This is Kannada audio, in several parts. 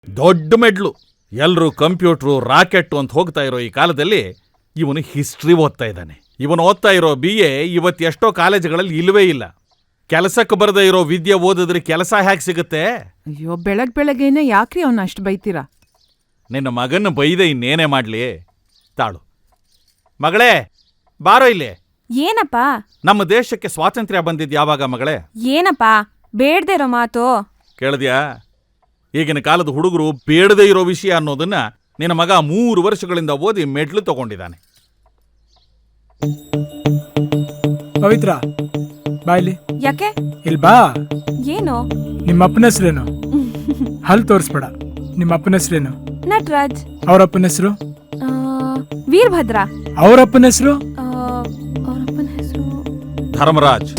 ದೊಡ್ಡ ಮೆಡ್ಲು. ಎಲ್ರೂ ಕಂಪ್ಯೂಟ್ರು ರಾಕೆಟ್ ಅಂತ ಹೋಗ್ತಾ ಇರೋ ಈ ಕಾಲದಲ್ಲಿ ಇವನು ಹಿಸ್ಟ್ರಿ ಓದ್ತಾ ಇದ್ದಾನೆ. ಇವನು ಓದ್ತಾ ಇರೋ BA ಇವತ್ತು ಎಷ್ಟೋ ಕಾಲೇಜುಗಳಲ್ಲಿ ಇಲ್ವೇ ಇಲ್ಲ. ಕೆಲಸಕ್ಕೆ ಬರದೇ ಇರೋ ವಿದ್ಯೆ ಓದಿದ್ರೆ ಕೆಲಸ ಹೇಗೆ ಸಿಗುತ್ತೆ? ಅಯ್ಯೋ, ಬೆಳಗ್ಗೆನೆ ಯಾಕ್ರಿ ಅವನ್ನ ಅಷ್ಟು ಬೈತೀರಾ? ನಿನ್ನ ಮಗನ ಬೈದೆ ಇನ್ನೇನೇ ಮಾಡ್ಲಿ? ತಾಳು ಮಗಳೇ, ಬಾರೋ ಇಲ್ಲಿ. ಏನಪ್ಪ? ನಮ್ಮ ದೇಶಕ್ಕೆ ಸ್ವಾತಂತ್ರ್ಯ ಬಂದಿದ್ ಯಾವಾಗ ಮಗಳೇ? ಏನಪ್ಪ ಬೇಡ್ದೇ ಇರೋ ಮಾತು? ಕೇಳಿದ್ಯಾ? ಈಗಿನ ಕಾಲದ ಹುಡುಗರು ಬೇಡದೇ ಇರೋ ವಿಷಯ ಅನ್ನೋದನ್ನ ನಿನ್ನ ಮಗ 3 ವರ್ಷಗಳಿಂದ ಓದಿ ಮೆಡ್ಲು ತಗೊಂಡಿದ್ದಾನೆ. ಪವಿತ್ರ, ಬಾ ಇಲ್ಲಿ. ಯಾಕೆ? ಇಲ್ಲಿ ಬಾ. ಏನು? ನಿಮ್ಮ ಅಪ್ಪನ ಹೆಸರೇನು? ಹಲ್ ತೋರಿಸ್ಬೇಡ. ನಿಮ್ಮ ಅಪ್ಪನ ಹೆಸರೇನು? ನಟರಾಜ್. ಅವರಪ್ಪನ ಹೆಸರು? ವೀರಭದ್ರ. ಅವರಪ್ಪನ ಹೆಸರು? ಅವರಪ್ಪನ ಹೆಸರು ಧರ್ಮರಾಜ್.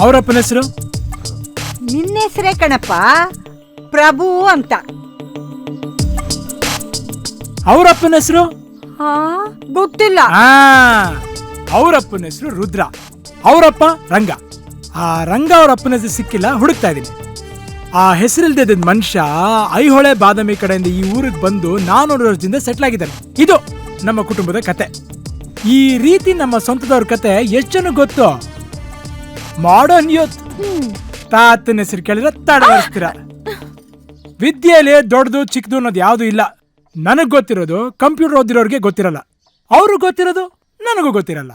ಅವರಪ್ಪನ ಹೆಸರು? ನಿನ್ನ ಹೆಸರೇ ಕಣಪ್ಪ, ಪ್ರಭು ಅಂತ. ಅವರಪ್ಪನ ಹೆಸರು? ಗೊತ್ತಿಲ್ಲ. ಅವರಪ್ಪನ ಹೆಸರು ರುದ್ರ. ಅವರಪ್ಪ ರಂಗ. ಆ ರಂಗ ಅವರಪ್ಪನ ಹೆಸರು ಸಿಕ್ಕಿಲ್ಲ, ಹುಡುಕ್ತಾ ಇದೀನಿ. ಆ ಹೆಸರಿಲ್ದ ಮನುಷ್ಯ ಐಹೊಳೆ ಬಾದಾಮಿ ಕಡೆಯಿಂದ ಈ ಊರಿಗೆ ಬಂದು 400 ವರ್ಷದಿಂದ ಸೆಟ್ಲ್ ಆಗಿದ್ದಾನೆ. ಇದು ನಮ್ಮ ಕುಟುಂಬದ ಕತೆ. ಈ ರೀತಿ ನಮ್ಮ ಸ್ವಂತದವ್ರ ಕತೆ ಎಷ್ಟು ಜನ ಗೊತ್ತು? Modern youth. ತಾತನ ಹೆಸರು ಕೇಳಿದ್ರೆ ತಡವರಿಸ್ತೀರ. ವಿದ್ಯೆಯಲ್ಲಿ ದೊಡ್ಡದು ಚಿಕ್ಕದು ಅನ್ನೋದು ಯಾವುದು ಇಲ್ಲ. ನನಗ್ ಗೊತ್ತಿರೋದು ಕಂಪ್ಯೂಟರ್ ಓದಿರೋರಿಗೆ ಗೊತ್ತಿರಲ್ಲ, ಅವ್ರಿಗೆ ಗೊತ್ತಿರೋದು ನನಗೂ ಗೊತ್ತಿರಲ್ಲ.